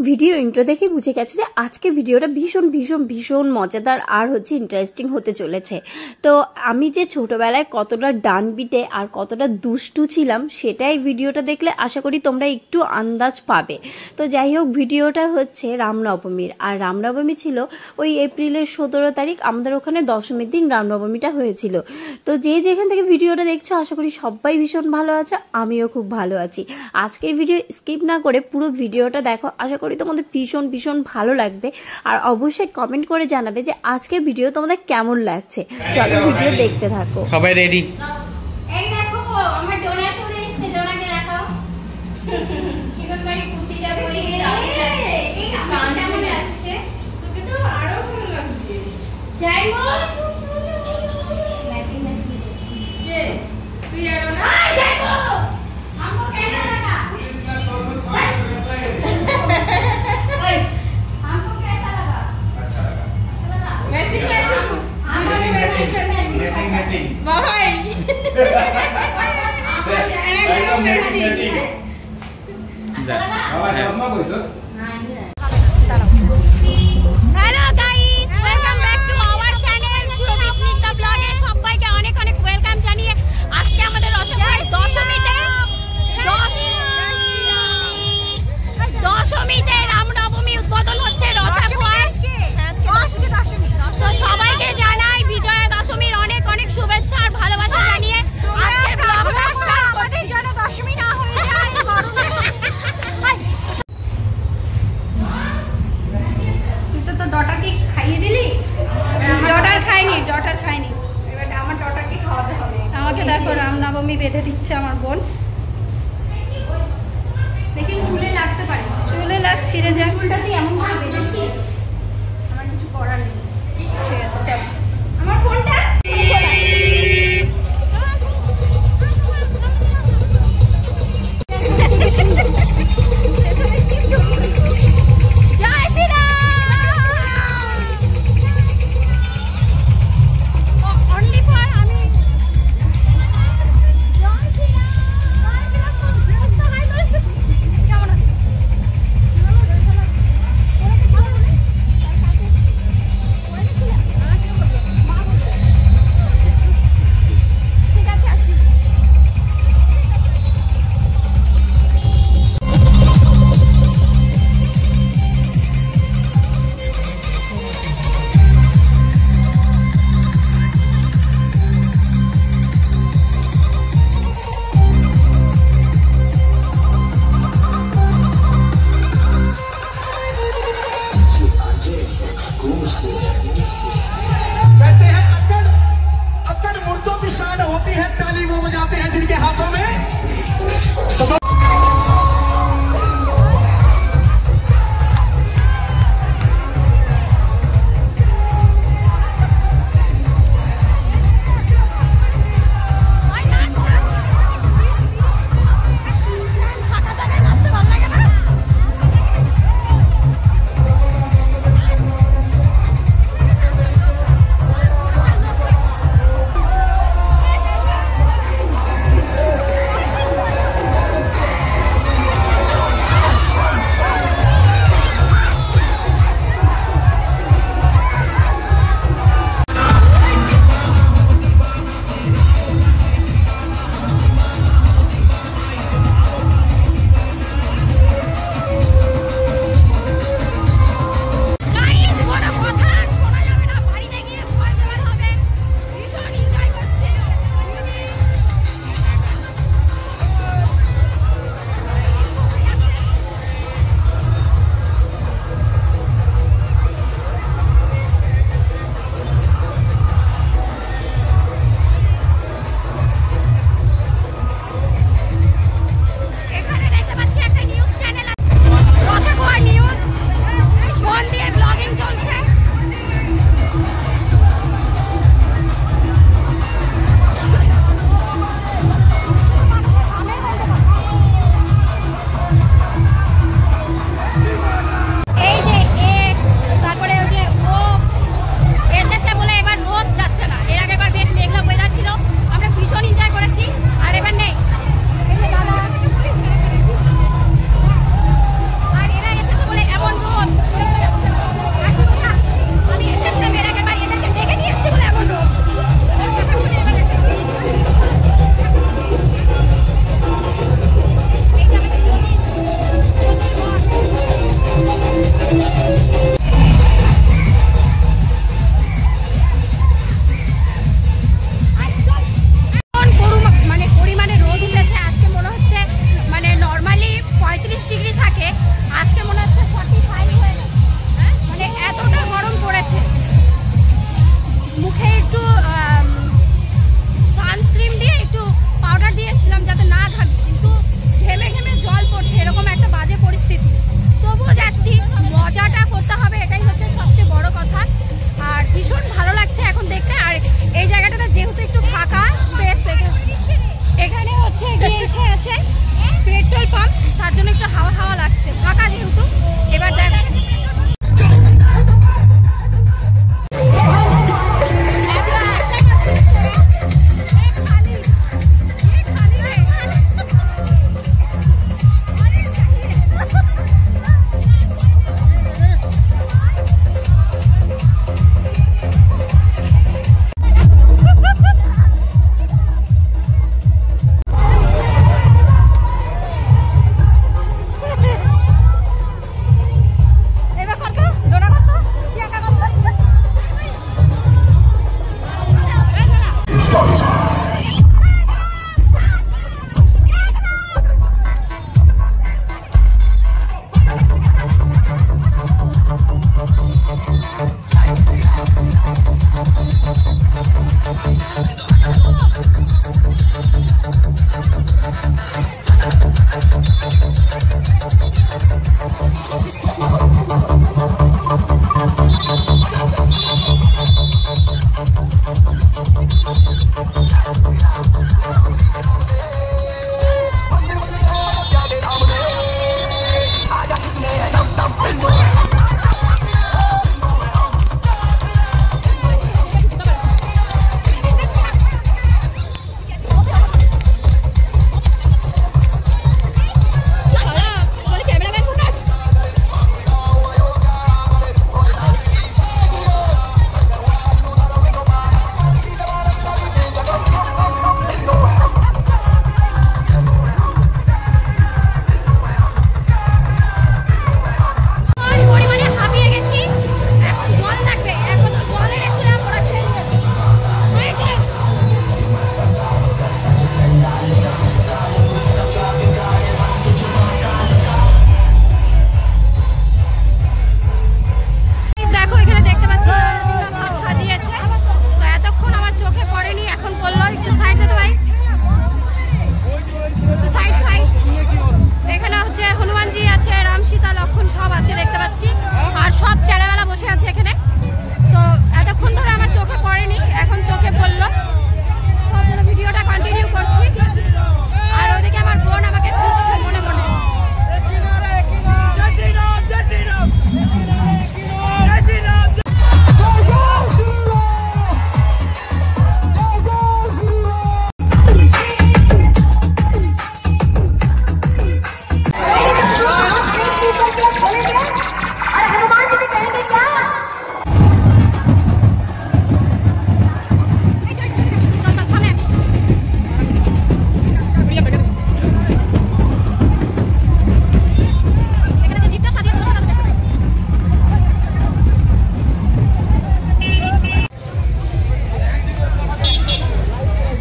Video intro দেখে বুঝে গেছে যে আজকের ভিডিওটা ভীষণ ভীষণ ভীষণ মজাদার আর হচ্ছে ইন্টারেস্টিং হতে চলেছে। তো আমি যে ছোটবেলায় কতটা ডানবিটে আর কতটা দুষ্টু ছিলাম সেটাই ভিডিওটা দেখলে আশা করি তোমরা একটু আন্দাজ পাবে। তো যাই হোক, ভিডিওটা হচ্ছে রামনবমীর, আর রামনবমী ছিল ওই এপ্রিলের 17 তারিখ। আমাদের ওখানে দশমীর দিন রামনবমীটা হয়েছিল। তো যে যেখান থেকে ভিডিওটা দেখছো আশা করি সবাই ভীষণ ভালো আছে, আমিও খুব ভালো আছি। আজকের ভিডিও স্কিপ না করে পুরো ভিডিওটা দেখো, আশা করি তোমাদের ভীষণ ভীষণ ভালো লাগবে। আর অবশ্যই কমেন্ট করে জানাবে যে আজকের ভিডিও তোমাদের কেমন লাগছে। চলো ভিডিও দেখতে থাকো। সবাই রেডি? এই দেখো আমার ডোনা চলে এসেছে, ডোনাকে দেখাও। চিকন কারি কুর্তিটা পরে দারুণ লাগছে। এই আমার কেমন লাগছে? তোকে তো আরো ভালো লাগছে। যাই বল ম্যাচিং ম্যাচিং কে তুই আর না যাই বল हमको कैसा लगा? ओए हमको कैसा लगा? अच्छा लगा। मैचिंग मैचिंग हमने मैचिंग मैचिंग भाई एकदम मैचिंग अच्छा लगा। बाबा चश्मा कोई तो hello guys, welcome back to our channel Sumismita ব্লগে। সবাইকে অনেক অনেক ওয়েলকাম জানিয়ে আজকে আমাদের দশমীতে রামনবমী উদ্বোধন হচ্ছে রসাখোয়ায়। তো সবাইকে জানাই বিজয়া দশমীর অনেক অনেক শুভেচ্ছা আর ভালোবাসা জানিয়ে আজকের ব্লগটা স্টার্ট করছি। যেন দশমী না হয়ে যায়। তুই তো ডটারকে খাইয়ে দিলি। ডটার খাইনি এবার আমার ডটারকে খাওয়াতে হবে। আমাকে দেখো রামনবমী বেঁধে দিচ্ছে আমার বোন। দেখিস চুলে লাগতে পারে, চুলে লাগ ছিঁড়ে যায়। চুলটা তুই এমন ভাবে বেঁধেছিস, আমার কিছু করার নেই। ঠিক আছে চল। আমার ফোনটা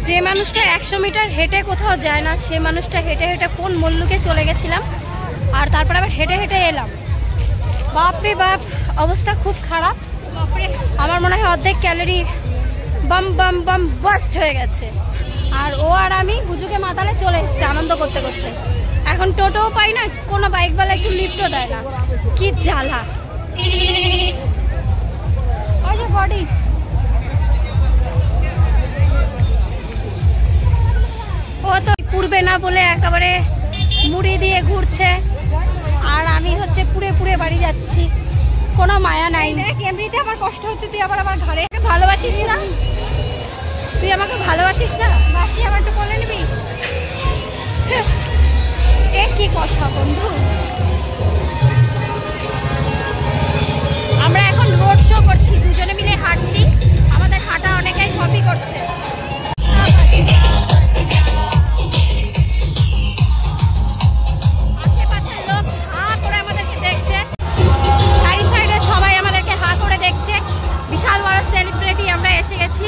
যে মানুষটা 100 মিটার হেঁটে কোথাও যায় না, সে মানুষটা হেঁটে হেঁটে কোন মল্লুকে চলে গেছিলাম, আর তারপর আবার হেঁটে হেঁটে এলাম। বাপরে বাপ, অবস্থা খুব খারাপ। আমার মনে হয় অর্ধেক ক্যালোরি বাম বাম বাম বাস্ট হয়ে গেছে। আর ও আর আমি হুজুকে মাতালে চলে এসেছে আনন্দ করতে করতে। এখন টোটোও পাই না, কোনো বাইকওয়ালা একটু লিফটও দেয় না, কি জ্বালা। ওই যে গাড়ি, ও তো পুড়বে না বলে একেবারে মুড়ি দিয়ে ঘুরছে, আর আমি হচ্ছে পুড়ে পুড়ে বাড়ি যাচ্ছি, কোনো মায়া নাই। এমনিতে আমার কষ্ট হচ্ছে, তুই আবার আমার ঘরে ভালোবাসিস না? তুই আমাকে ভালোবাসিস না? বাসি, আমার একটু বলে নিবি। এ কি কথা বন্ধু। আমরা এখন রোড শো করছি, দুজনে মিলে হাঁটছি, আমাদের হাঁটা অনেকেই কপি করছে। আশেপাশের লোক হা করে আমাদেরকে দেখছে, চারি সাইডে সবাই আমাদেরকে হা করে দেখছে। বিশাল বড় সেলিব্রিটি আমরা এসে গেছি।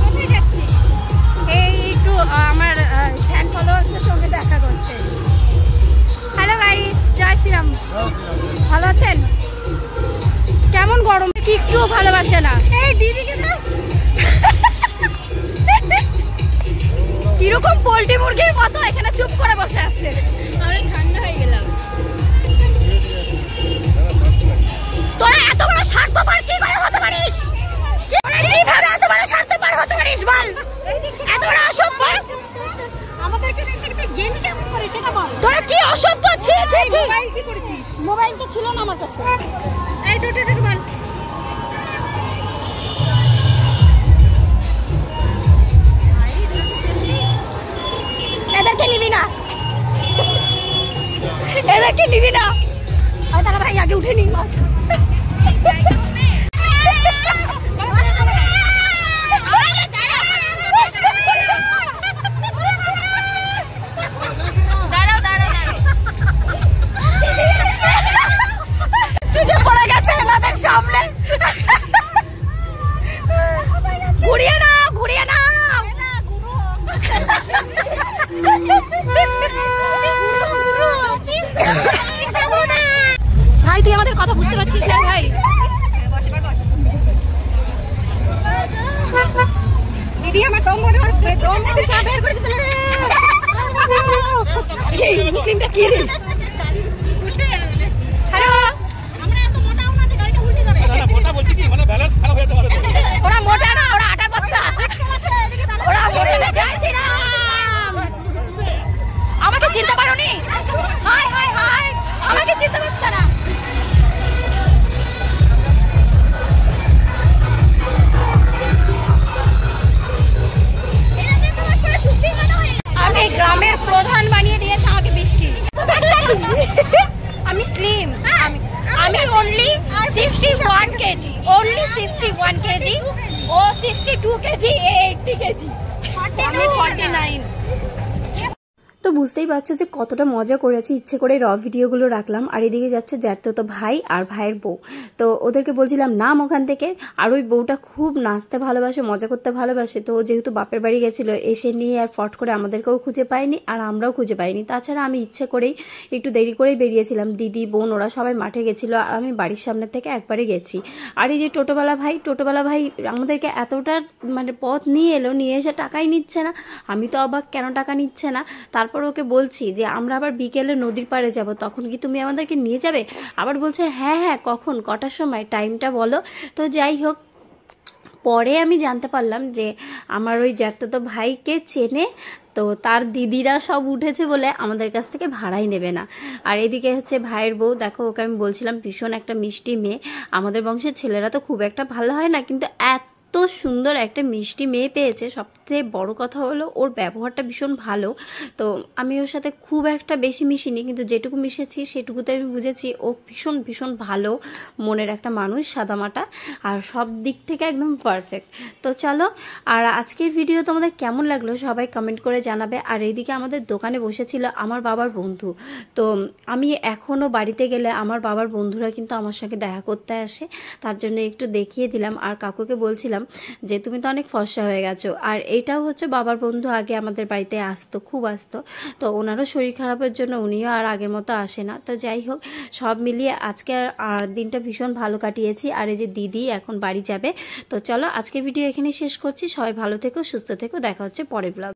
কোথায় যাচ্ছিস? এই একটু আমার ফ্যান ফলোয়ারদের সঙ্গে দেখা করতে। হ্যালো গাইস, জয় শ্রীরাম। ভালো আছেন? কেমন গরম, কি একটুও ভালোবাসে না। এই দিদিকে না কিরকম পোল্ট্রি মুরগির মতো এখানে চুপ করে বসে আছে। আমি ঠান্ডা হয়ে গেলাম। তোরা এত বড় স্বার্থপর কি করে হতে পারিস? কিভাবে এত বড় স্বার্থপর হতে পারিস বল? এত বড় অসভ্য আমাদেরকে দেখতে গেলি কেমন করে সেটা বল। তোরা কি অসভ্য ছি ছি ছি। মোবাইল কি করেছিস? মোবাইল তো ছিল না আমার কাছে। এই টোটোটাকে বল। এদেরকে নিবি না, এদেরকে নিবি না। আর তারা ভাই আগে উঠে নি মাছ। পড়ে গেছে এনাদের সামনে। ঘুরিয়ে না, ঘুরিয়ে না। ভাই তুই আমাদের কথা বুঝতে পারছিস না ভাই? দিদি আমার দম বের করে দিছিল রে। এই মুসলিমটা কি রে? হ্যালো, আমরা এত মোটাও না যে গাড়িটা উল্টে যাবে। না মোটা বলছি কি, মানে ব্যালেন্স খারাপ হয়ে যেতে পারে। ওরা মোটা না, ওরা আটার বস্তা। ওরা মোটা না। জয় শ্রীরাম। আমাকে চিনতে পারোনি? হাই হাই হাই, আমাকে চিনতে পারছ না? আমি গ্রামের প্রধান বানিয়ে দিয়েছে আমাকে বৃষ্টি। আমি স্লিম, আমি অনলি 61 কেজি, অনলি 61 কেজি। ও 62 কেজি, 80 কেজি, আমি 49। তো বুঝতেই পারছো যে কতটা মজা করেছি, ইচ্ছে করে র ভিডিওগুলো রাখলাম। আর এদিকে যাচ্ছে জ্যাঠতো ভাই আর ভাইয়ের বউ। তো ওদেরকে বলছিলাম নাম ওখান থেকে। আর ওই বউটা খুব নাচতে ভালোবাসে, মজা করতে ভালোবাসে। তো যেহেতু বাপের বাড়ি গেছিল, এসে নিয়ে আর ফট করে আমাদেরকেও খুঁজে পাইনি, আর আমরাও খুঁজে পাইনি। তাছাড়া আমি ইচ্ছে করেই একটু দেরি করেই বেরিয়েছিলাম। দিদি বোন ওরা সবাই মাঠে গেছিলো, আর আমি বাড়ির সামনে থেকে একবারে গেছি। আর এই যে টোটোওয়ালা ভাই আমাদেরকে এতটা মানে পথ নিয়ে এলো, নিয়ে এসে টাকাই নিচ্ছে না। আমি তো অবাক, কেন টাকা নিচ্ছে না। তারপর ওকে বলছি যে আমরা আবার বিকেলে নদীর পাড়ে যাব, তখন কি তুমি আমাদেরকে নিয়ে যাবে? আবার বলছে হ্যাঁ হ্যাঁ, কখন, কটার সময়, টাইমটা বলো। তো যাই হোক, পরে আমি জানতে পারলাম যে আমার ওই জ্যাঠতো ভাইকে চেনে, তো তার দিদিরা সব উঠেছে বলে আমাদের কাছ থেকে ভাড়াই নেবে না। আর এদিকে হচ্ছে ভাইয়ের বউ, দেখো ওকে আমি বলছিলাম ভীষণ একটা মিষ্টি মেয়ে। আমাদের বংশের ছেলেরা তো খুব একটা ভালো হয় না, কিন্তু এত এত সুন্দর একটা মিষ্টি মেয়ে পেয়েছে। সবথেকে বড় কথা হলো ওর ব্যবহারটা ভীষণ ভালো। তো আমি ওর সাথে খুব একটা বেশি মিশিনি, কিন্তু যেটুকু মিশেছি সেটুকুতে আমি বুঝেছি ও ভীষণ ভীষণ ভালো মনের একটা মানুষ, সাদামাটা, আর সব দিক থেকে একদম পারফেক্ট। তো চলো, আর আজকের ভিডিও তোমাদের কেমন লাগলো সবাই কমেন্ট করে জানাবে। আর এইদিকে আমাদের দোকানে বসেছিল আমার বাবার বন্ধু। তো আমি এখনও বাড়িতে গেলে আমার বাবার বন্ধুরা কিন্তু আমার সঙ্গে দেখা করতে আসে, তার জন্য একটু দেখিয়ে দিলাম। আর কাকুকে বলছিলাম যে তুমি তো অনেক ফর্সা হয়ে গেছো। আর এইটাও হচ্ছে বাবার বন্ধু, আগে আমাদের বাড়িতে আসতো, খুব আসতো। তো ওনারও শরীর খারাপের জন্য উনিও আর আগের মতো আসে না। তো যাই হোক, সব মিলিয়ে আজকে দিনটা ভীষণ ভালো কাটিয়েছি। আর এই যে দিদি এখন বাড়ি যাবে। তো চলো, আজকের ভিডিও এখানে শেষ করছি। সবাই ভালো থেকো, সুস্থ থেকো, দেখা হচ্ছে পরের ব্লগ।